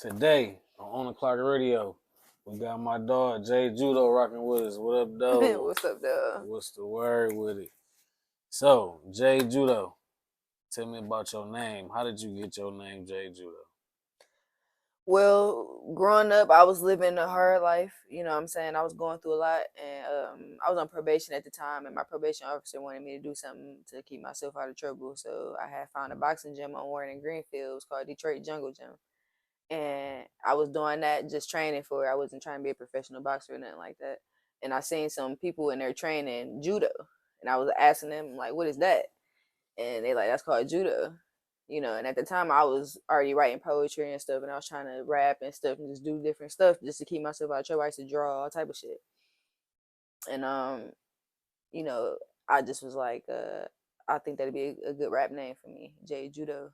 Today on Ontheclock Radio, we got my dog Jade Judo rocking with us. What up, dog? What's up, dog? What's the word with it? So, Jade Judo, tell me about your name. How did you get your name, Jade Judo? Well, growing up, I was living a hard life. You know what I'm saying? I was going through a lot, and I was on probation at the time, and my probation officer wanted me to do something to keep myself out of trouble. So I had found a boxing gym on Warren and Greenfield. It was called Detroit Jungle Gym. And I was doing that, just training for it. I wasn't trying to be a professional boxer or nothing like that. And I seen some people in there training judo. And I was asking them, like, what is that? And they like, that's called judo. And at the time I was already writing poetry and stuff, and I was trying to rap and stuff and just do different stuff just to keep myself out of trouble. I used to draw all type of shit. And I just was like, I think that'd be a good rap name for me, Jade Judo,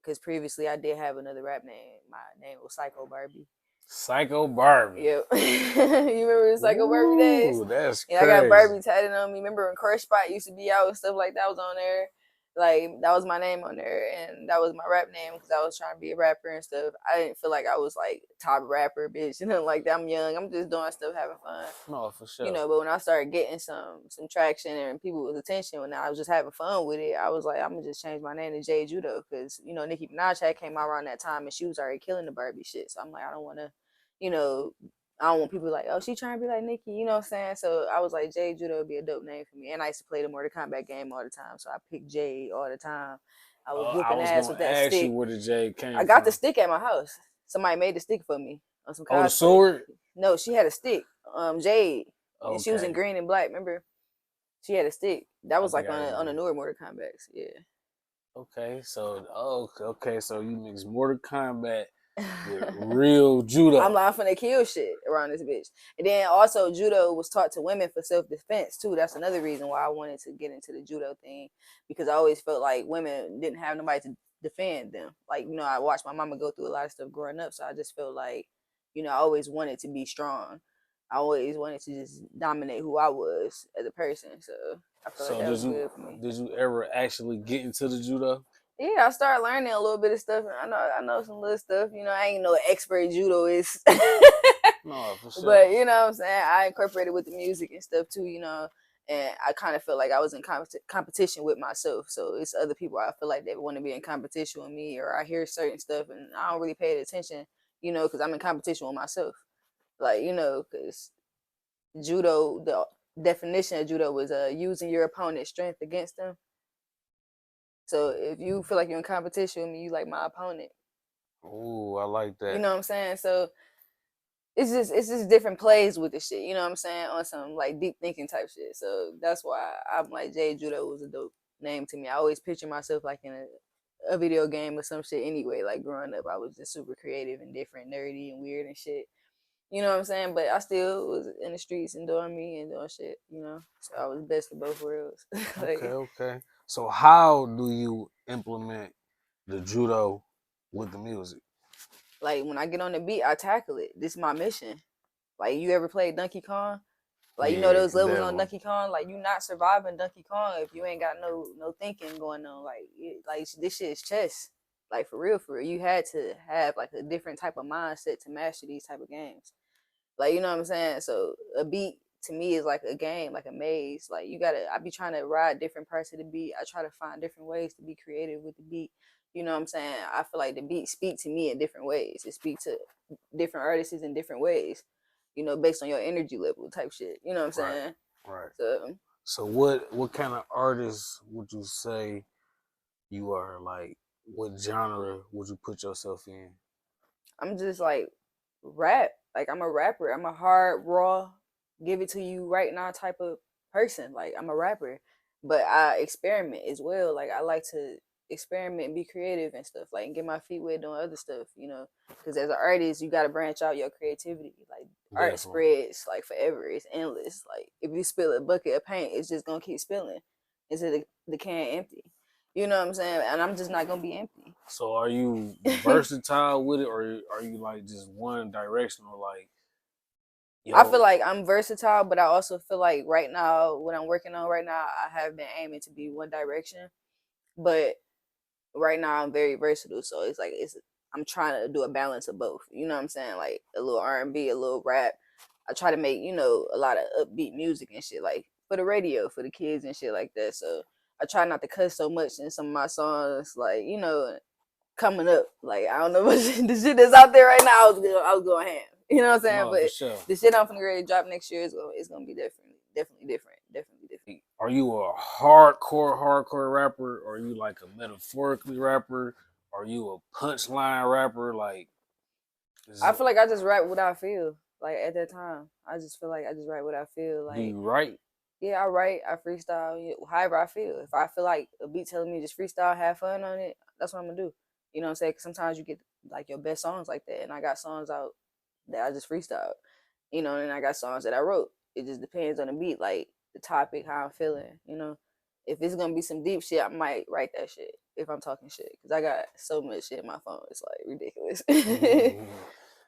because previously I did have another rap name. My name was Psycho Barbie. Psycho Barbie. Yep. You remember the Psycho Barbie days? That's crazy. I got Barbie tatted on me. Remember when Crush Spot used to be out and stuff like that was on there? Like, that was my name on there, and that was my rap name because I was trying to be a rapper and stuff. I didn't feel like I was, like, top rapper, bitch, like that. I'm young. I'm just doing stuff, having fun. No, for sure. But when I started getting some traction and people's attention, when I was just having fun with it, I was like, I'm going to just change my name to Jade Judo because, Nicki Minaj had came out around that time, and she was already killing the Barbie shit. So I'm like, I don't want to, I don't want people like, oh, she trying to be like Nicki, you know what I'm saying? So I was like, Jade Judo would be a dope name for me. And I used to play the Mortal Kombat game all the time, so I picked Jade all the time. I was whooping ass with that stick. You where the Jade came I got the stick at my house. Somebody made the stick for me on some cosplay. Oh, the sword? No, she had a stick. Jade. Okay. And she was in green and black, remember? She had a stick. That was like on the newer Mortal Kombats, yeah. Okay, so so you mix Mortal Kombat with real judo. I'm like, I'm finna kill shit around this bitch. And then also judo was taught to women for self-defense too. That's another reason why I wanted to get into the judo thing, because I always felt like women didn't have nobody to defend them. Like, I watched my mama go through a lot of stuff growing up, so I just felt like, I always wanted to be strong. I always wanted to just dominate who I was as a person. So I felt like that was good for me. Did you ever actually get into the judo? Yeah, I started learning a little bit of stuff. I know some little stuff. I ain't no expert judoist. No, for sure. But you know what I'm saying? I incorporated with the music and stuff too, and I kind of feel like I was in competition with myself. So it's other people I feel like they want to be in competition with me, or I hear certain stuff and I don't really pay attention, because I'm in competition with myself. Like, because judo, the definition of judo was using your opponent's strength against them. So if you feel like you're in competition with me, you like my opponent. Oh, I like that. You know what I'm saying? So it's just different plays with the shit. You know what I'm saying? On some like deep thinking type shit. So that's why I'm like, Jade Judo was a dope name to me. I always picture myself like in a video game or some shit anyway. Like growing up, I was just super creative and different, nerdy and weird and shit. You know what I'm saying? But I still was in the streets and doing me and doing shit, So I was best of both worlds. Like, okay. So how do you implement the judo with the music? Like, when I get on the beat, I tackle it. This is my mission. Like, you ever played Donkey Kong? Like, those levels on Donkey Kong? Like, you not surviving Donkey Kong if you ain't got no thinking going on. Like this shit is chess. Like, for real. You had to have, like, a different type of mindset to master these type of games. Like, you know what I'm saying? So, a beat, to me, is like a game, like a maze. Like, I be trying to ride different parts of the beat. I try to find different ways to be creative with the beat. You know what I'm saying? I feel like the beat speak to me in different ways. It speaks to different artists in different ways, based on your energy level type shit. You know what I'm saying? Right. So what kind of artist would you say you are? Like, what genre would you put yourself in? I'm just like rap. Like, I'm a rapper. I'm a hard, raw, give it to you right now type of person. Like, I'm a rapper. But I experiment as well. Like, I like to experiment and be creative and stuff. Like, and get my feet wet doing other stuff, Because as an artist, you got to branch out your creativity. Like, art spreads, like, forever. It's endless. Like, if you spill a bucket of paint, it's just going to keep spilling until the can empty. You know what I'm saying? And I'm just not going to be empty. So are you versatile with it, or are you like just one directional? Like, I feel like I'm versatile, but I also feel like right now, what I'm working on right now, I have been aiming to be one direction. But right now I'm very versatile. So it's like, I'm trying to do a balance of both. You know what I'm saying? Like a little R&B, a little rap. I try to make, you know, a lot of upbeat music and shit, like for the radio, for the kids and shit like that. So I try not to cuss so much in some of my songs, like, you know, coming up. Like, I don't know what the shit that's out there right now, I was going ham. You know what I'm saying? No, but for sure. The shit I'm finna ready to drop next year is gonna be definitely different. Are you a hardcore rapper? Or are you like a metaphorically rapper? Are you a punchline rapper? Like, I feel like I just rap what I feel. Like at that time, I just feel like I just write what I feel. Like, do you write? Yeah, I write, I freestyle, however I feel. If I feel like a beat telling me just freestyle, have fun on it, that's what I'm gonna do. You know what I'm saying? 'Cause sometimes you get like your best songs like that, and I got songs out that I just freestyled. You know, and I got songs that I wrote. It just depends on the beat, like the topic, how I'm feeling. You know, if it's gonna be some deep shit, I might write that shit. If I'm talking shit, because I got so much shit in my phone, it's like ridiculous. Mm-hmm.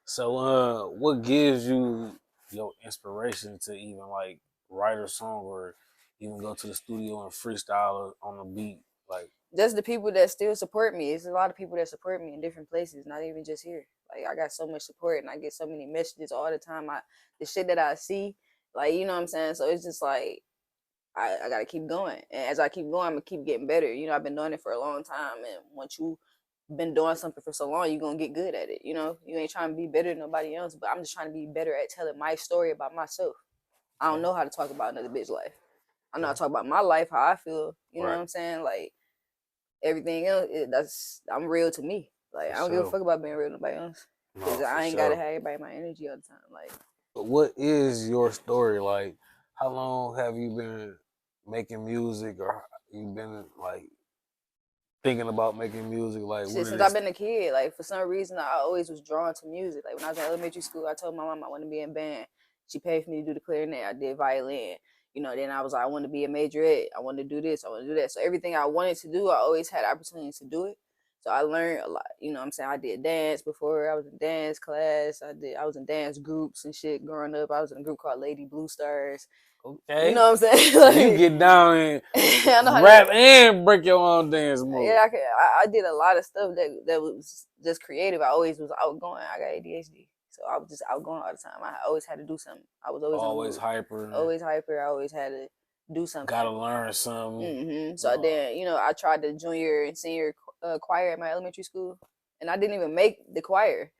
So, what gives you your inspiration to even like write a song or even go to the studio and freestyle on a beat? Like, just the people that still support me. It's a lot of people that support me in different places, not even just here. Like I got so much support and I get so many messages all the time. The shit that I see, like, you know what I'm saying? So it's just like I gotta keep going. And as I keep going, I'm gonna keep getting better. You know, I've been doing it for a long time, and once you been doing something for so long, you're gonna get good at it. You know, you ain't trying to be better than nobody else, but I'm just trying to be better at telling my story about myself. I don't know how to talk about another bitch life. I know how to talk about my life, how I feel. You know what I'm saying? Like everything else, I'm real to me. Like I don't give a fuck about being real to nobody else, because I ain't gotta have everybody my energy all the time. Like, what is your story? Like, how long have you been making music, or you been like thinking about making music? Like, shit, since I've been a kid, like for some reason I always was drawn to music. Like when I was in elementary school, I told my mom I wanted to be in band. She paid for me to do the clarinet. I did violin. You know, then I was like, I want to be a majorette. I want to do this. I want to do that. So everything I wanted to do, I always had opportunities to do it. So I learned a lot. You know what I'm saying? I did dance before. I was in dance class. I was in dance groups and shit growing up. I was in a group called Lady Blue Stars. Okay. You know what I'm saying? Like, you get down and rap and break your own dance move. Yeah, I did a lot of stuff that was just creative. I always was outgoing. I got ADHD. So I was just outgoing all the time. I always had to do something. I was always hyper. Always hyper. I always had to do something. Gotta learn something. Mm-hmm. So then, you know, I tried the junior and senior choir at my elementary school, and I didn't even make the choir.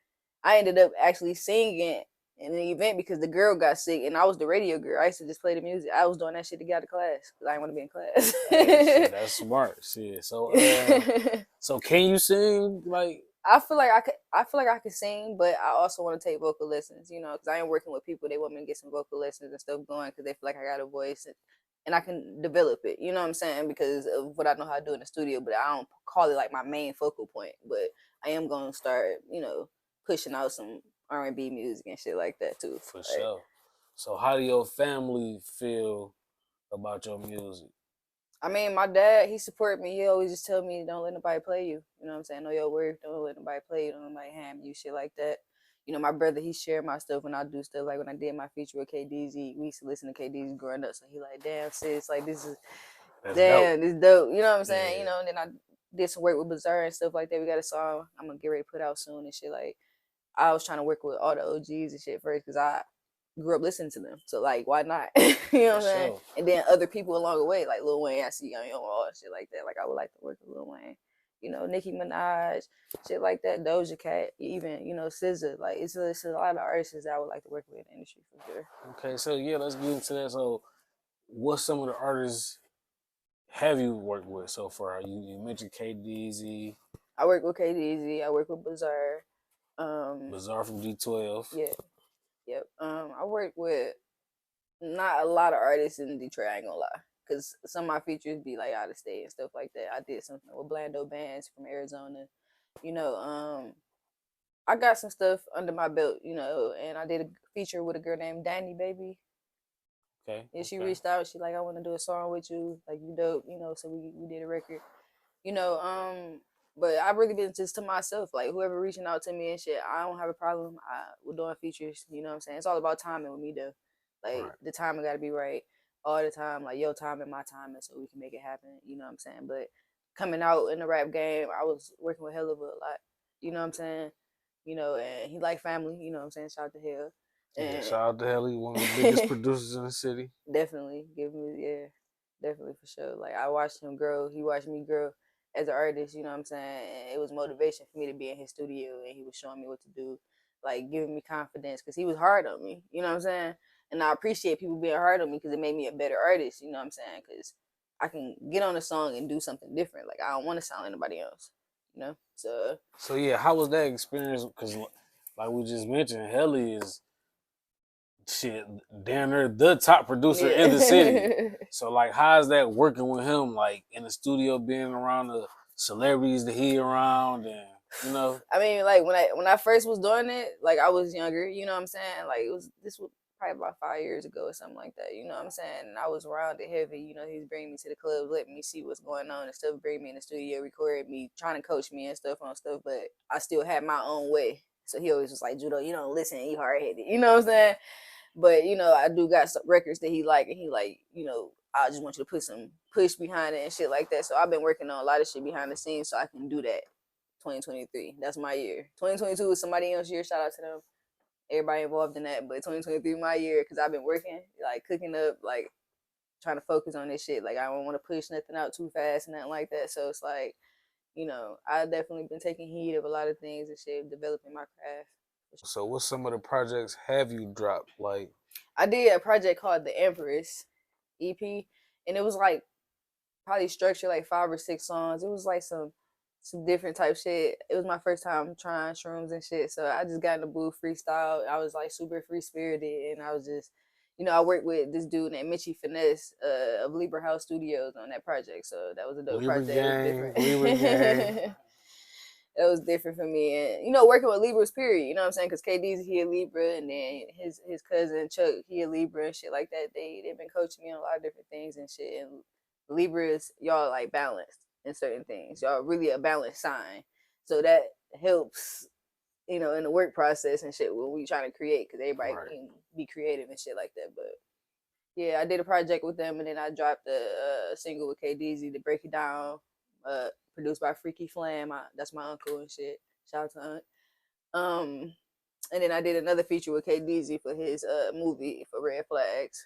I ended up actually singing in an event because the girl got sick, and I was the radio girl. I used to just play the music. I was doing that shit to get out of class because I didn't want to be in class. Hey, that's smart shit. So, so can you sing? Like, I feel like I could sing, but I also want to take vocal lessons. You know, because I am working with people. They want me to get some vocal lessons and stuff going because they feel like I got a voice and I can develop it. You know what I'm saying? Because of what I know how to do in the studio, but I don't call it like my main focal point. But I am gonna start, you know, pushing out some R&B music and shit like that too. For sure. So how do your family feel about your music? I mean, my dad, he support me. He always just tell me, don't let nobody play you. You know what I'm saying? Know your worth. Don't let nobody play you. Don't let nobody ham you, shit like that. You know, my brother, he shared my stuff when I do stuff. Like when I did my feature with KDZ, we used to listen to KDZ growing up. So he like, damn, sis, like this is, That's damn, dope. this dope. You know what I'm saying? Yeah. You know, and then I did some work with Bazaar and stuff like that. We got a song I'm going to get ready to put out soon and shit. Like, I was trying to work with all the OGs and shit first because I grew up listening to them. So like, why not? You know what I'm saying? Sure. And then other people along the way, like Lil Wayne, I see on all shit like that. Like I would like to work with Lil Wayne. You know, Nicki Minaj, shit like that, Doja Cat, even, you know, SZA. Like it's a lot of artists that I would like to work with in the industry for sure. Okay, so yeah, let's get into that. So what's some of the artists have you worked with so far? You mentioned KDZ. I work with KDZ, I work with Bazaar. Bazaar from D12. Yeah. Yep. I work with not a lot of artists in Detroit, I ain't gonna lie. Cause some of my features be like out of state and stuff like that. I did something with Blando Bands from Arizona. You know, I got some stuff under my belt, you know, and I did a feature with a girl named Danny Baby. Okay. And she reached out, she like, I wanna do a song with you, like you dope, you know, so we did a record. You know, but I've really been just to myself, like whoever reaching out to me and shit, I don't have a problem. We're doing features, you know what I'm saying? It's all about timing with me though. Like the timing gotta be right all the time, like your time and my timing so we can make it happen, you know what I'm saying? But coming out in the rap game, I was working with hell of a lot. You know what I'm saying? You know, and he like family. You know what I'm saying? Shout out to hell. Yeah, shout out to Helly, one of the biggest producers in the city. Definitely, definitely for sure. Like I watched him grow. He watched me grow as an artist. You know what I'm saying? And it was motivation for me to be in his studio, and he was showing me what to do, like giving me confidence because he was hard on me. You know what I'm saying? And I appreciate people being hard on me because it made me a better artist. You know what I'm saying? Because I can get on a song and do something different. Like I don't want to sound like anybody else. You know? So yeah, how was that experience? Because like we just mentioned, Helly is shit damn near the top producer in the city. So like, how's that working with him? Like in the studio, being around the celebrities that he around, and you know. I mean, like when I first was doing it, like I was younger. You know what I'm saying? Like this was probably about 5 years ago or something like that. You know what I'm saying? And I was around it heavy. You know, he's bringing me to the club, letting me see what's going on and stuff, bringing me in the studio, recording me, trying to coach me and stuff on stuff. But I still had my own way. So he always was like, Judo, you don't listen, you hard headed. You know what I'm saying? But you know, I do got some records that he like, and he like, you know, I just want you to put some push behind it and shit like that. So I've been working on a lot of shit behind the scenes so I can do that. 2023, that's my year. 2022 is somebody else's year. Shout out to them, everybody involved in that. But 2023 my year because I've been working, like cooking up, like trying to focus on this shit. Like I don't want to push nothing out too fast and nothing like that. So it's like, you know, I've definitely been taking heed of a lot of things and shit, developing my craft. So what some of the projects have you dropped? Like I did a project called The Empress EP, and it was like probably structured like 5 or 6 songs. It was like some different type shit. It was my first time trying shrooms and shit, so I just got in the booth freestyle. I was like super free spirited, and I was just, you know, I worked with this dude named Mitchie Finesse of Libra House Studios on that project, so that was a dope Libra project. Gang, Libra Gang. It was different for me, and you know, working with Libras, period. You know what I'm saying? Because KD's he a Libra, and then his cousin Chuck he a Libra and shit like that. They've been coaching me on a lot of different things and shit. And Libras, y'all like balanced in certain things. Y'all really a balanced sign, so that helps, you know, in the work process and shit when we trying to create, because everybody can be creative and shit like that. But yeah, I did a project with them, and then I dropped a single with KDZ to break it down. Produced by Freaky Flam. That's my uncle and shit. Shout out to Aunt. And then I did another feature with KDZ for his movie for Red Flags.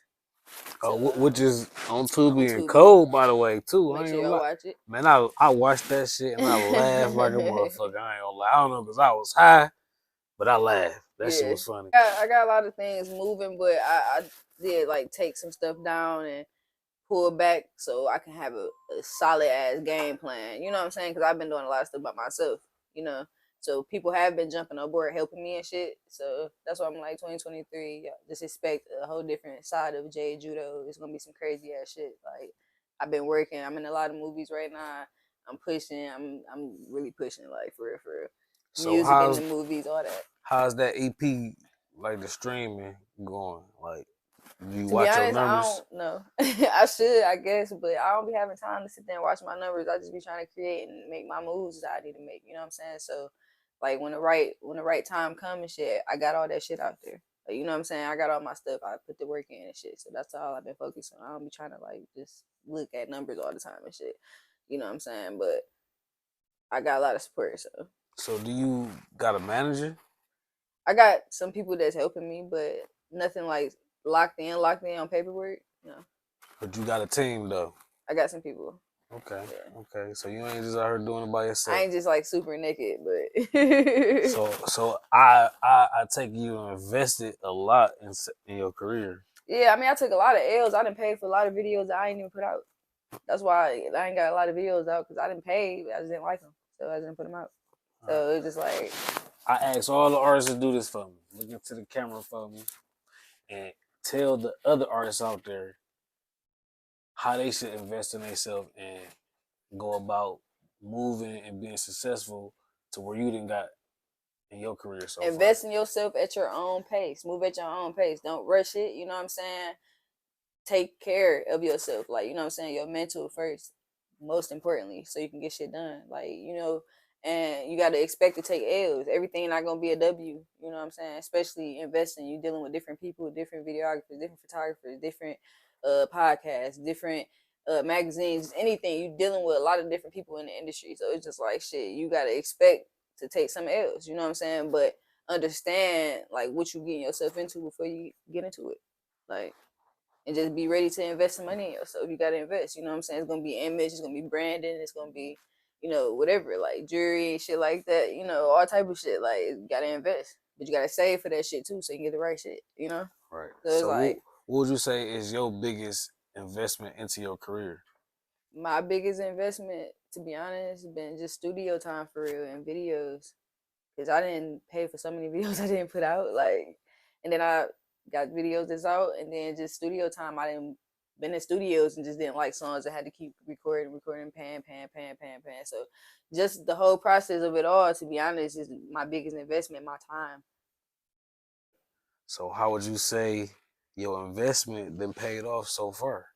So, which is on Tubi and Cold, by the way, too. Make sure y'all watch it. Man, I watched that shit and I laughed like a motherfucker. I ain't gonna lie. I don't know because I was high, but I laughed. That shit was funny. I got a lot of things moving, but I did like take some stuff down and pull back so I can have a solid ass game plan. You know what I'm saying? Because I've been doing a lot of stuff by myself, you know. So people have been jumping on board, helping me and shit. So that's why I'm like 2023. Just expect a whole different side of Jade Judo. It's gonna be some crazy ass shit. Like I've been working. I'm in a lot of movies right now. I'm pushing. I'm really pushing, like for real, for real. So music in the movies, all that. How's that EP, like the streaming, going? Like, do you watch your numbers? I don't know. I should, I guess, but I don't be having time to sit there and watch my numbers. I just be trying to create and make my moves that I need to make. You know what I'm saying? So, like when the right time comes and shit, I got all that shit out there. Like, you know what I'm saying? I got all my stuff. I put the work in and shit. So that's all I've been focused on. I don't be trying to like just look at numbers all the time and shit. You know what I'm saying? But I got a lot of support. So do you got a manager? I got some people that's helping me, but nothing like locked in on paperwork. No. But you got a team though. I got some people. Okay. Yeah. Okay. So you ain't just out here doing it by yourself. I ain't just like super naked, but so I take you invested a lot in your career. Yeah, I mean I took a lot of L's. I didn't pay for a lot of videos that I ain't even put out. That's why I ain't got a lot of videos out, because I didn't pay. I just didn't like them, so I didn't put them out. So it's just like I asked all the artists to do this for me. Look into the camera for me, and tell the other artists out there how they should invest in themselves and go about moving and being successful to where you didn't got in your career so invest in yourself at your own pace. Move at your own pace. Don't rush it. You know what I'm saying? Take care of yourself. Like, you know what I'm saying? Your mental first, most importantly, so you can get shit done. Like, you know, and you got to expect to take L's. Everything not going to be a W. You know what I'm saying? Especially investing. You dealing with different people, different videographers, different photographers, different podcasts, different magazines, anything. You dealing with a lot of different people in the industry. So it's just like, shit, you got to expect to take some L's, you know what I'm saying? But understand like what you getting yourself into before you get into it. Like, and just be ready to invest some money in yourself. You gotta invest, you know what I'm saying? It's gonna be image, it's gonna be branding, it's gonna be, you know, whatever, like jewelry, shit like that, you know, all type of shit. Like, you gotta invest. But you gotta save for that shit too, so you can get the right shit, you know? Right. So it's like, what would you say is your biggest investment into your career? my biggest investment, to be honest, has been just studio time for real and videos. Because I didn't pay for so many videos I didn't put out. Like, and then I got videos that's out, and then just studio time. I didn't been in studios and just didn't like songs. I had to keep recording, paying. So just the whole process of it all, to be honest, is my biggest investment, my time. So how would you say your investment been paid off so far?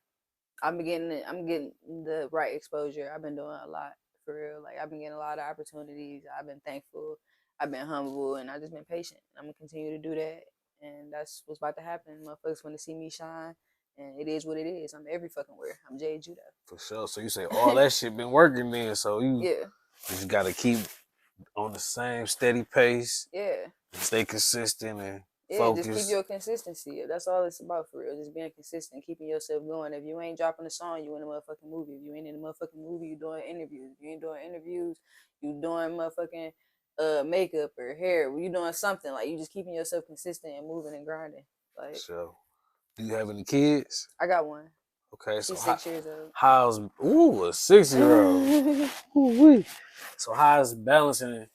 I'm getting the right exposure. I've been doing a lot for real. Like, I've been getting a lot of opportunities. I've been thankful. I've been humble, and I've just been patient. I'm gonna continue to do that, and that's what's about to happen. Motherfuckers want to see me shine, and it is what it is. I'm every fucking where. I'm Jade Judo. For sure. So you say all that shit been working then. So you Yeah. just gotta keep on the same steady pace. Yeah. Stay consistent and focus. Just keep your consistency. That's all it's about for real. Just being consistent, keeping yourself going. If you ain't dropping a song, you in a motherfucking movie. If you ain't in a motherfucking movie, you doing interviews. If you ain't doing interviews, you doing motherfucking makeup or hair. You doing something. Like, you just keeping yourself consistent and moving and grinding. Like, so, do you have any kids? I got one. Okay, she's 6 years old. How's a 6-year-old? So how's balancing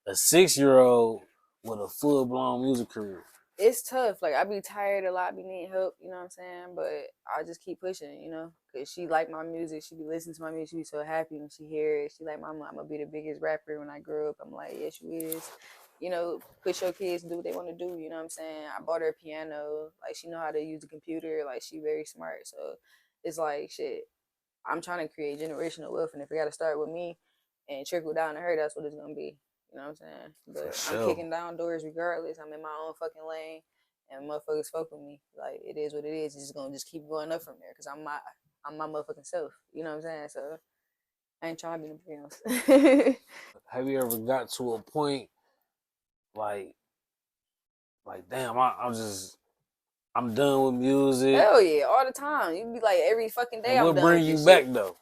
a 6-year-old with a full blown music career? It's tough. Like, I be tired a lot, be needing help, you know what I'm saying? But I just keep pushing, you know? Because she like my music. She be listening to my music. She be so happy when she hear it. She like, Mama, I'm going to be the biggest rapper when I grow up. I'm like, yes, you is. You know, push your kids and do what they want to do, you know what I'm saying? I bought her a piano. Like, she know how to use the computer. Like, she very smart. So it's like, shit, I'm trying to create generational wealth. And if it got to start with me and trickle down to her, that's what it's going to be. You know what I'm saying? But I'm kicking down doors regardless. I'm in my own fucking lane, and motherfuckers fuck with me. Like, it is what it is. It's just gonna just keep going up from there, because I'm my motherfucking self. You know what I'm saying? So I ain't trying to be nobody else. Have you ever got to a point like damn, I'm done with music? Hell yeah, all the time. You be like, every fucking day. And what bring you back though?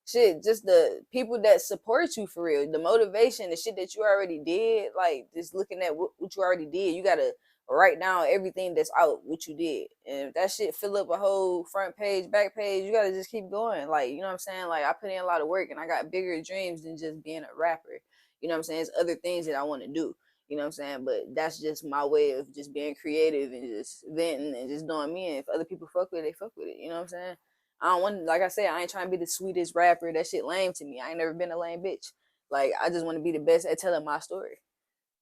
Shit, just the people that support you for real, the motivation, the shit that you already did. Like, just looking at what you already did, you gotta write down everything that's out, what you did, and if that shit fill up a whole front page, back page, you gotta just keep going. Like, you know what I'm saying? Like, I put in a lot of work, and I got bigger dreams than just being a rapper. You know what I'm saying? It's other things that I want to do. You know what I'm saying? But that's just my way of just being creative and just venting and just doing me. And if other people fuck with it, they fuck with it. You know what I'm saying? I don't want, like I said, I ain't trying to be the sweetest rapper. That shit lame to me. I ain't never been a lame bitch. Like, I just want to be the best at telling my story.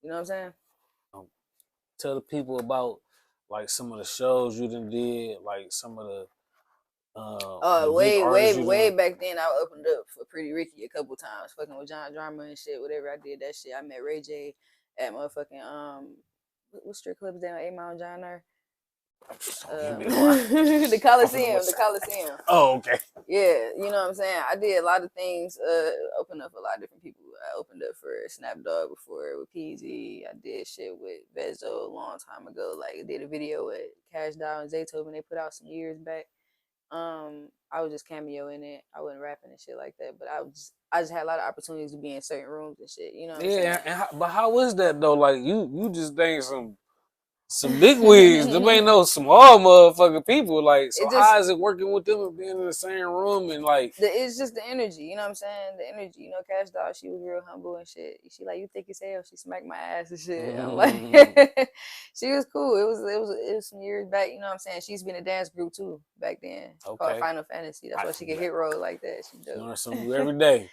You know what I'm saying? Tell the people about, like, some of the shows you done did, like some of the way back then, I opened up for Pretty Ricky a couple times, fucking with John Drama and shit. Whatever, I did that shit. I met Ray J at motherfucking what strip clubs down 8 Mile and John there? The Coliseum. Oh, okay. Yeah, you know what I'm saying? I did a lot of things, opened up for a lot of different people. I opened up for Snapdog before with PZ. I did shit with Bezo a long time ago. Like, I did a video with Cash Doll and Zaytoven. They put out some years back. I was just cameo in it. I wasn't rapping and shit like that, but I just had a lot of opportunities to be in certain rooms and shit. You know what I'm saying? But how was that though? Like, you just think some big wigs. Them ain't no small motherfucking people. Like, so how is it working with them and being in the same room and like? It's just the energy. You know what I'm saying? The energy. You know, Cash Doll, she was real humble and shit. She like, you thick as hell. She smacked my ass and shit. I'm like, she was cool. It was some years back. You know what I'm saying? She used to be in a dance group too back then. Called Final Fantasy. That's why she could hit roll like that. She dope. Learn something new every day.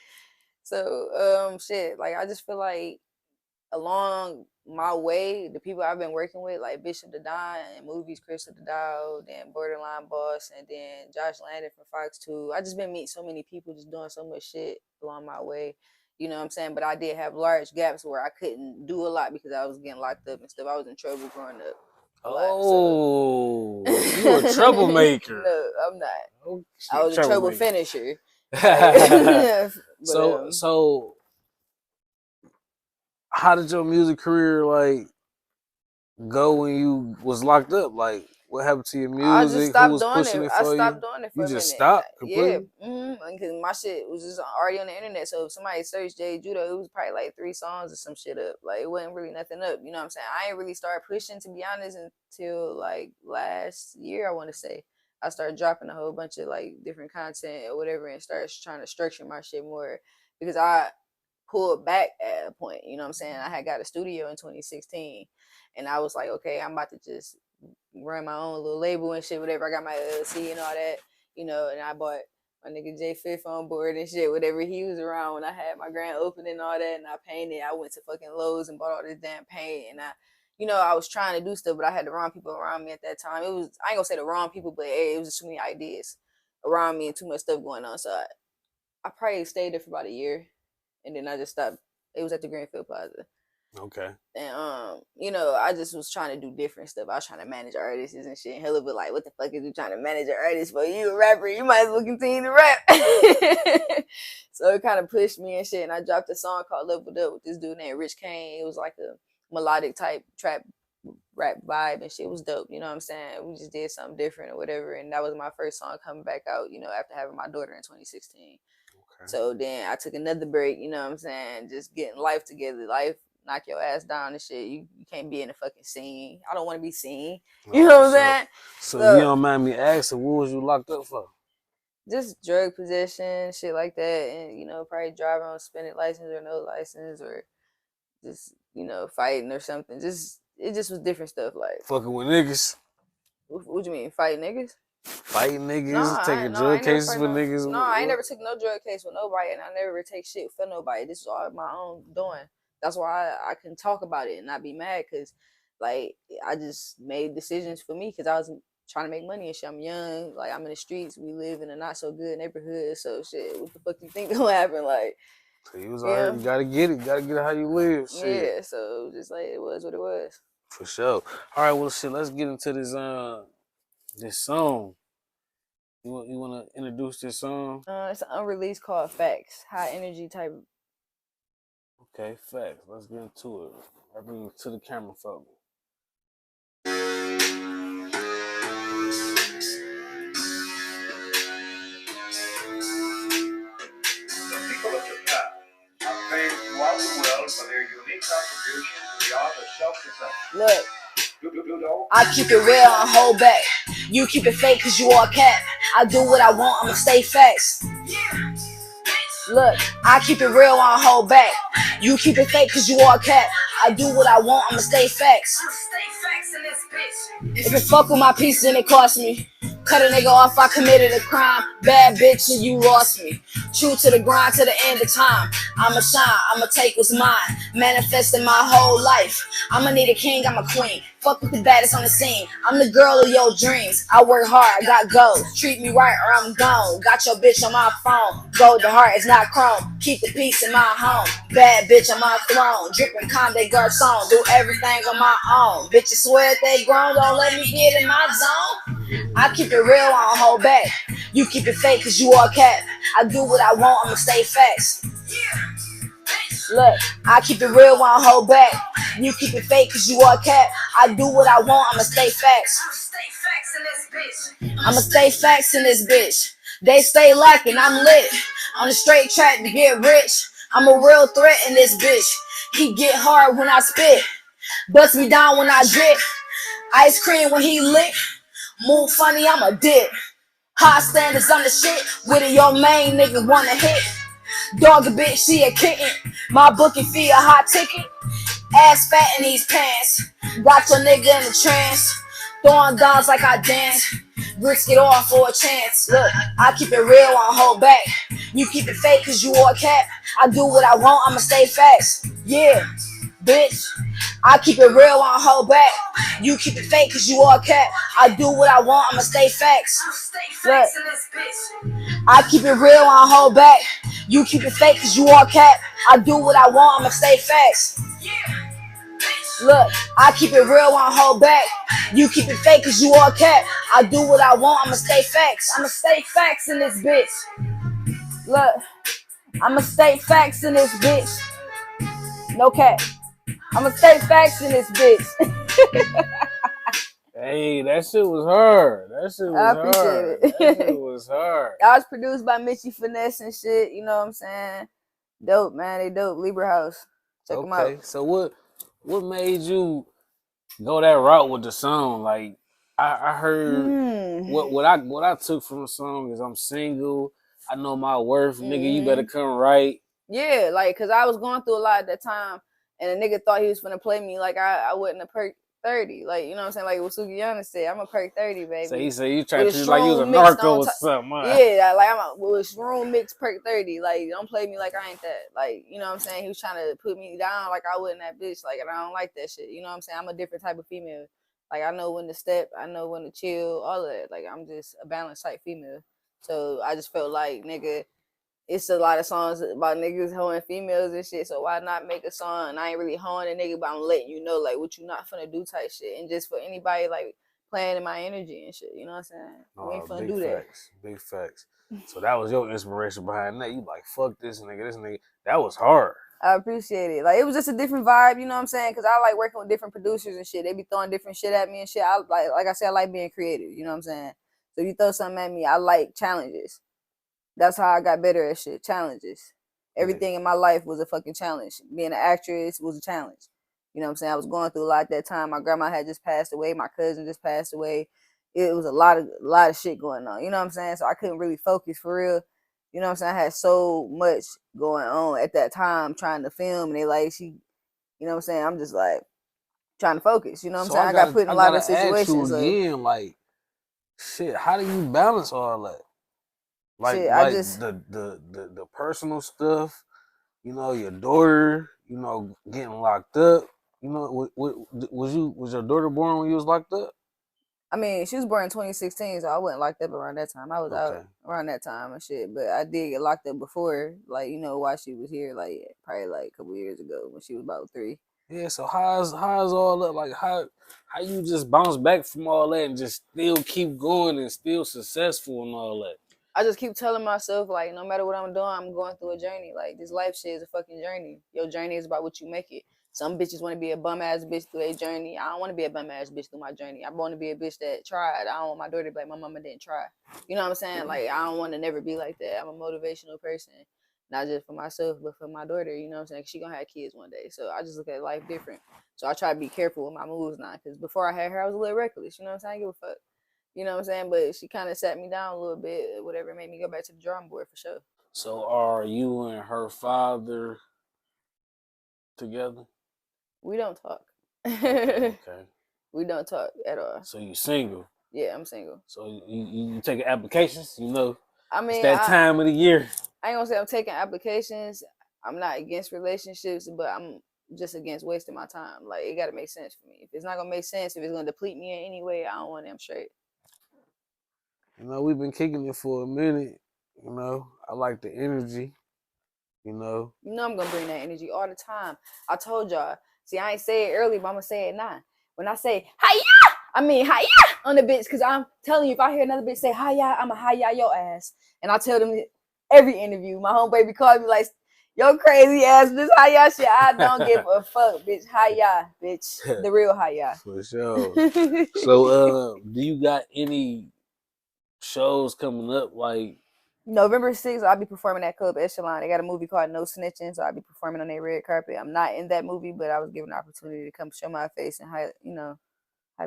So shit. Like, I just feel like along my way, the people I've been working with, like Bishop the Don and movies, Crystal the Dow, then Borderline Boss, and then Josh Landon from Fox 2. I just been meeting so many people, just doing so much shit along my way. You know what I'm saying? But I did have large gaps where I couldn't do a lot because I was getting locked up and stuff. I was in trouble growing up. Oh, you a troublemaker. No, I'm not. Oh, I was a trouble finisher. So how did your music career like go when you was locked up? Like, what happened to your I just music? Who stopped was doing pushing it. it I for stopped you? doing it for You a just minute. stopped Yeah, completely? because my shit was just already on the internet. So if somebody searched Jade Judo, it was probably like 3 songs or some shit up. Like it wasn't really nothing up. You know what I'm saying? I ain't really started pushing, to be honest, until like last year. I want to say I started dropping a whole bunch of like different content or whatever, and started trying to structure my shit more because I pulled back at a point. You know what I'm saying? I had got a studio in 2016, and I was like, okay, I'm about to just run my own little label and shit, whatever. I got my LLC and all that, you know, and I bought my nigga J Fifth on board and shit, whatever. He was around when I had my grand opening and all that, and I painted. I went to fucking Lowe's and bought all this damn paint, and I was trying to do stuff, but I had the wrong people around me at that time. It was, I ain't gonna say the wrong people, but hey, it was just too many ideas around me and too much stuff going on. So I probably stayed there for about a year, and then I just stopped. It was at the Greenfield Plaza. Okay. And I just was trying to do different stuff. I was trying to manage artists and shit. And Hella be like, what the fuck is you trying to manage an artist for? You a rapper, you might as well continue to rap. So it kind of pushed me and shit. And I dropped a song called Leveled Up with this dude named Rich Kane. It was like a melodic type trap rap vibe and shit. It was dope, you know what I'm saying? We just did something different or whatever. And that was my first song coming back out, after having my daughter in 2016. Okay. So then I took another break, you know what I'm saying? Just getting life together. Life knock your ass down and shit. You can't be in the fucking scene. I don't want to be seen. You know what I'm saying? So you don't mind me asking, what was you locked up for? Just drug possession, shit like that, and probably driving on suspended license or no license, or just fighting or something. It just was different stuff, like fucking with niggas. What you mean, fighting niggas? Fighting niggas, taking drug cases with niggas. No, I ain't never took no drug case with nobody, and I never take shit for nobody. This is all my own doing. That's why I can talk about it and not be mad, because like I just made decisions for me because I was trying to make money and shit. I'm young, like I'm in the streets. We live in a not so good neighborhood, so shit. What the fuck you think gonna happen? Like, so you was alright. You gotta get it. You gotta get it how you live. Shit. Yeah. So just like it was what it was. For sure. All right. Well, shit. Let's get into this song. You want to introduce this song? It's an unreleased called Facts. High energy type. Okay, Facts. Let's get into it. I bring it to the camera for me. Throughout the world for their unique contribution to the art of self-defense. Look, I keep it real and hold back. You keep it fake cause you all cap. I do what I want, I'ma stay facts. Look, I keep it real and hold back. You keep it fake cause you all cap. I do what I want, I'ma stay facts. If it fuck with my piece, then it cost me. Cut a nigga off, I committed a crime. Bad bitch and you lost me. True to the grind to the end of time. I'ma shine, I'ma take what's mine. Manifesting my whole life. I'ma need a king, I'm a queen. Fuck with the baddest on the scene. I'm the girl of your dreams. I work hard, I got goals. Treat me right or I'm gone. Got your bitch on my phone. Gold to heart is not chrome. Keep the peace in my home. Bad bitch on my throne. Dripping Conde Garcon. Do everything on my own. Bitches swear they grown, don't let me get in my zone. I keep it real, I don't hold back. You keep it fake cause you all cap. I do what I want, I'ma stay facts. Look, I keep it real, I don't hold back. You keep it fake cause you all cap. I do what I want, I'ma stay facts. I'ma stay facts in this bitch. They stay lacking, I'm lit. On the straight track to get rich. I'm a real threat in this bitch. He get hard when I spit. Bust me down when I drip. Ice cream when he lick. Move funny, I'm a dip. High standards on the shit. With it, your main nigga wanna hit. Dog a bitch, she a kitten. My booking fee a hot ticket. Ass fat in these pants. Got your nigga in the trance. Throwing downs like I dance. Risk it all for a chance. Look, I keep it real, I don't hold back. You keep it fake cause you all cap. I do what I want, I'ma stay facts. Yeah, bitch. I keep it real, I don't hold back. You keep it fake cause you all cap. I do what I want, I'ma stay facts. Look, I keep it real, I don't hold back. You keep it fake cause you all cap. I do what I want, I'ma stay facts. Look, I keep it real, I don't hold back. You keep it fake cause you all cap. I do what I want, I'ma stay facts. I'ma stay facts in this bitch. Look, I'ma stay facts in this bitch. No cap. I'ma state facts in this bitch. Hey, that shit was hard. That shit I was appreciate hard. it. That shit was hard. I was produced by Mitchie Finesse and shit. You know what I'm saying? Dope, man. They dope. Libra House. Check them out. Okay, so what made you go that route with the song? Like I heard what I took from the song is I'm single. I know my worth, nigga. You better come right. Yeah, like, cause I was going through a lot at that time, and a nigga thought he was gonna play me like I wasn't a perk 30. Like, you know what I'm saying? Like what Sukiyana said, I'm a perk 30, baby. So he said you trying with to treat like you was a strong mix narco on or top. something. Huh? Yeah, like with a strong mix perk 30. Like, don't play me like I ain't that. Like, you know what I'm saying? He was trying to put me down like I wasn't that bitch. Like, and I don't like that shit. You know what I'm saying? I'm a different type of female. Like, I know when to step, I know when to chill, all of that. Like, I'm just a balanced type female. So I just felt like, nigga, it's a lot of songs about niggas hoeing females and shit. So why not make a song? And I ain't really hoeing a nigga, but I'm letting you know like what you not finna do type shit. And just for anybody like playing in my energy and shit. You know what I'm saying? We ain't finna do that. Big facts. So that was your inspiration behind that. You like fuck this nigga, this nigga. That was hard. I appreciate it. Like it was just a different vibe. You know what I'm saying? Because I like working with different producers and shit. They be throwing different shit at me and shit. I like I said, I like being creative. You know what I'm saying? So if you throw something at me, I like challenges. That's how I got better at shit. Challenges. Everything in my life was a fucking challenge. Being an actress was a challenge. You know what I'm saying? I was going through a lot at that time. My grandma had just passed away. My cousin just passed away. It was a lot of shit going on. You know what I'm saying? So I couldn't really focus for real. You know what I'm saying? I had so much going on at that time trying to film, and they like you know what I'm saying? I'm just like trying to focus. You know what I'm saying? I got put in a lot of situations. Ask you again, like, shit, how do you balance all that? Like, shit, like the personal stuff, you know, your daughter, you know, getting locked up. You know, was your daughter born when you was locked up? I mean, she was born in 2016, so I wasn't locked up around that time. I was out around that time and shit, but I did get locked up before, like, you know, while she was here, like, probably like a couple years ago when she was about 3. Yeah, so how's all that? Like, how you just bounce back from all that and just still keep going and still successful and all that? I just keep telling myself, like, no matter what I'm doing, I'm going through a journey. Like, this life shit is a fucking journey. Your journey is about what you make it. Some bitches want to be a bum ass bitch through their journey. I don't want to be a bum ass bitch through my journey. I want to be a bitch that tried. I don't want my daughter to be like, my mama didn't try. You know what I'm saying? Like, I don't want to never be like that. I'm a motivational person, not just for myself, but for my daughter. You know what I'm saying? She gonna have kids one day, so I just look at life different. So I try to be careful with my moves now, because before I had her, I was a little reckless. You know what I'm saying? I give a fuck. You know what I'm saying? But she kind of sat me down a little bit, whatever, made me go back to the drawing board for sure. So are you and her father together? We don't talk. Okay. We don't talk at all. So you single? Yeah, I'm single. So you taking applications? You know, I mean, it's that time of the year. I ain't gonna say I'm taking applications. I'm not against relationships, but I'm just against wasting my time. Like, it gotta make sense for me. If it's not gonna make sense, if it's gonna deplete me in any way, I don't want them straight. You know, we've been kicking it for a minute. You know, I like the energy. You know I'm gonna bring that energy all the time. I told y'all. See, I ain't say it early, but I'm gonna say it now. When I say hiya, I mean hiya on the bitch, because I'm telling you, if I hear another bitch say hiya, I'm a hiya your ass. And I tell them every interview. My homeboy called me like, yo crazy ass bitch, hiya shit. I don't give a fuck, bitch. Hiya, bitch. The real hiya. For sure. So, do you got any shows coming up? Like November 6th, I'll be performing at Club Echelon. They got a movie called No Snitching, so I'll be performing on their red carpet. I'm not in that movie, but I was given an opportunity to come show my face and hype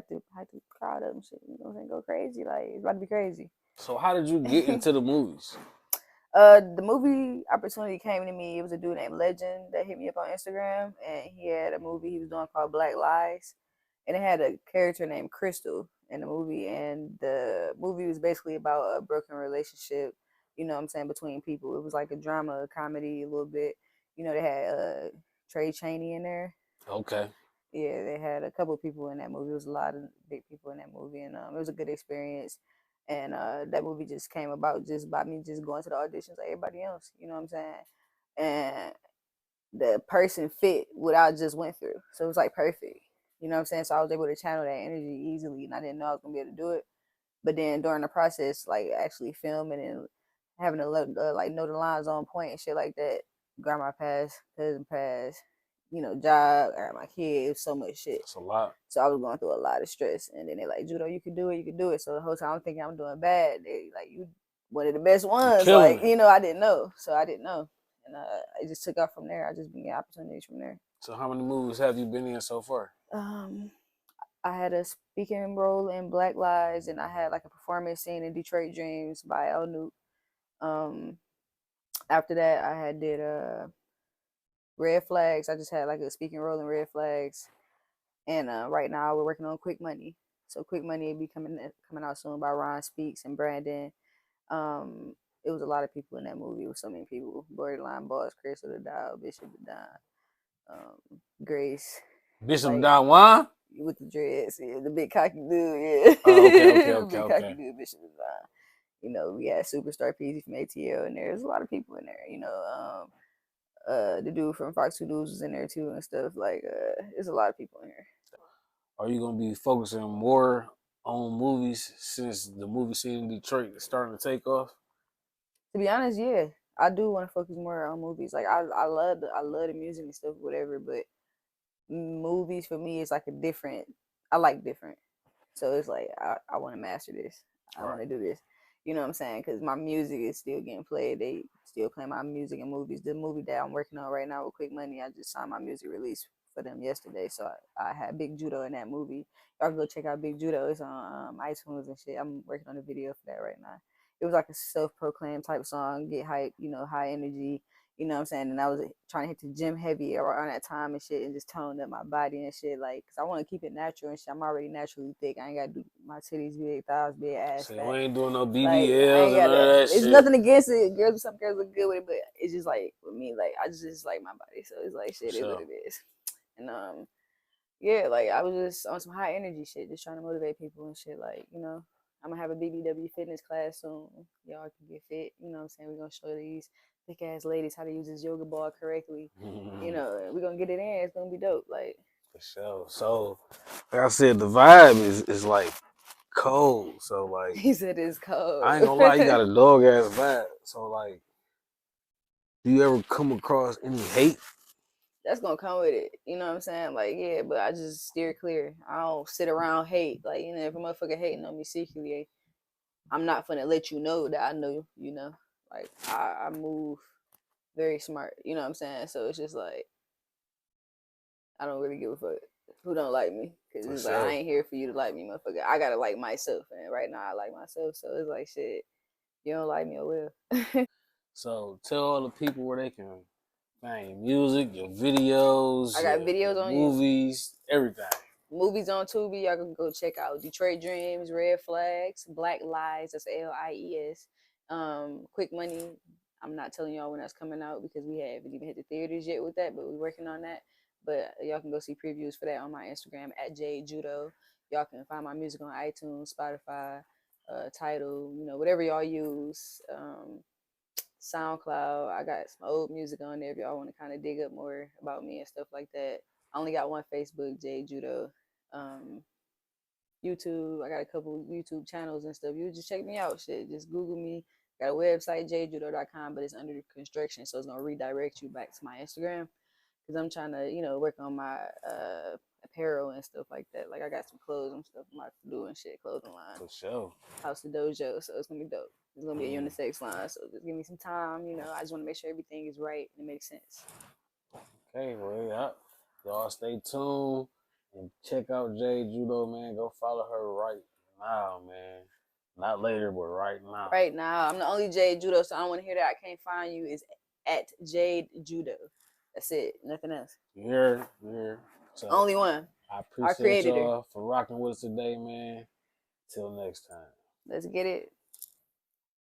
the crowd up and shit. You know what I'm saying? Go crazy. Like, it's about to be crazy. So how did you get into the movies? The movie opportunity came to me. It was a dude named Legend that hit me up on Instagram, and he had a movie he was doing called Black Lies, and it had a character named Crystal in the movie, and the movie was basically about a broken relationship, you know what I'm saying, between people. It was like a drama, a comedy, a little bit. You know, they had Trey Chaney in there. Okay. Yeah, they had a couple of people in that movie. It was a lot of big people in that movie, and it was a good experience. And that movie just came about just by me just going to the auditions like everybody else. You know what I'm saying? And the person fit what I just went through. So it was like perfect. You know what I'm saying? So I was able to channel that energy easily, and I didn't know I was gonna be able to do it. But then during the process, like actually filming and having to like know the lines on point and shit like that, grandma passed, cousin passed, job, I got my kids, so much shit. It's a lot. So I was going through a lot of stress. And then they like, Judo, you can do it, you can do it. So the whole time I'm thinking I'm doing bad. They like, you one of the best ones. Like, I didn't know. So I didn't know. And I just took off from there. I just been getting opportunities from there. So how many movies have you been in so far? I had a speaking role in Black Lives, and I had like a performance scene in Detroit Dreams by El Nuke. After that, I did Red Flags. I just had like a speaking role in Red Flags, and right now we're working on Quick Money. So Quick Money will be coming out soon by Ron Speaks and Brandon. It was a lot of people in that movie. It was so many people: Borderline Boss, Crystal the Dial, Bishop the Don, Grace, Bishop Don Juan with the dreads, yeah, the big cocky dude, yeah. Oh, okay. Cocky dude, Bishop the Don. We had Superstar Peasy from ATL in there. There's a lot of people in there. The dude from Fox 2 News was in there too and stuff. Like, there's a lot of people in here. Are you gonna be focusing more on movies since the movie scene in Detroit is starting to take off? To be honest, yeah, I do want to focus more on movies. Like, I love the music and stuff, whatever. But movies for me is like I like different. So it's like I want to master this. I want to do this. You know what I'm saying? Because my music is still getting played. They still play my music in movies. The movie that I'm working on right now with Quick Money, I just signed my music release for them yesterday. So I had Big Judo in that movie. Y'all can go check out Big Judo. It's on iTunes and shit. I'm working on a video for that right now. It was like a self-proclaimed type song, get hype, high energy. You know what I'm saying? And I was trying to hit the gym heavy around that time and shit and just tone up my body and shit. Like, because I want to keep it natural and shit. I'm already naturally thick. I ain't got to do my titties big, thighs big, ass So fat. we ain't doing no BBLs like, and none of that it's shit. nothing against it. Some girls look good with it, but it's just like, with me, like, I just like my body. So it's like, shit is what it is. And, yeah, like, I was just on some high energy shit, just trying to motivate people and shit. Like, I'm going to have a BBW fitness class soon. Y'all can get fit. You know what I'm saying? We're going to show these thick ass ladies how to use this yoga ball correctly. We're going to get it in. It's going to be dope. Like, for sure. So, like I said, the vibe is like cold. So, like, he said it's cold. I ain't gonna lie, you got a dog ass vibe. So, like, do you ever come across any hate? That's gonna come with it. You know what I'm saying? Like, yeah, but I just steer clear. I don't sit around hate. Like, if a motherfucker hating on me secretly, I'm not gonna let you know that I know, Like, I move very smart. You know what I'm saying? So it's just like, I don't really give a fuck who don't like me. Because it's like, I ain't here for you to like me, motherfucker. I gotta like myself. And right now, I like myself. So it's like, shit, you don't like me, oh well. So tell all the people where they can find your music, your videos. I got videos on movies, everything. Movies on Tubi, y'all can go check out Detroit Dreams, Red Flags, Black Lies, that's Lies. Quick Money, I'm not telling y'all when that's coming out because we haven't even hit the theaters yet with that, but we're working on that. But y'all can go see previews for that on my Instagram at Jade Judo. Y'all can find my music on iTunes, Spotify, Tidal, whatever y'all use. SoundCloud. I got some old music on there if y'all want to kind of dig up more about me and stuff like that. I only got one Facebook, Jade Judo. YouTube, I got a couple YouTube channels and stuff. You just check me out. Shit, just Google me. Got a website, jadejudo.com, but it's under construction, so it's gonna redirect you back to my Instagram because I'm trying to, work on my apparel and stuff like that. Like, I got some clothes and stuff I'm about to do and shit, clothing line. For sure. House to Dojo, so it's gonna be dope. It's gonna be a unisex line, so just give me some time. I just want to make sure everything is right and it makes sense. Okay, well, yeah. Y'all stay tuned and check out Jade Judo, man. Go follow her right now, man. Not later, but right now. Right now. I'm the only Jade Judo, so I don't want to hear that I can't find you. Is at Jade Judo. That's it. Nothing else. Yeah. So only one. I appreciate y'all for rocking with us today, man. Till next time. Let's get it.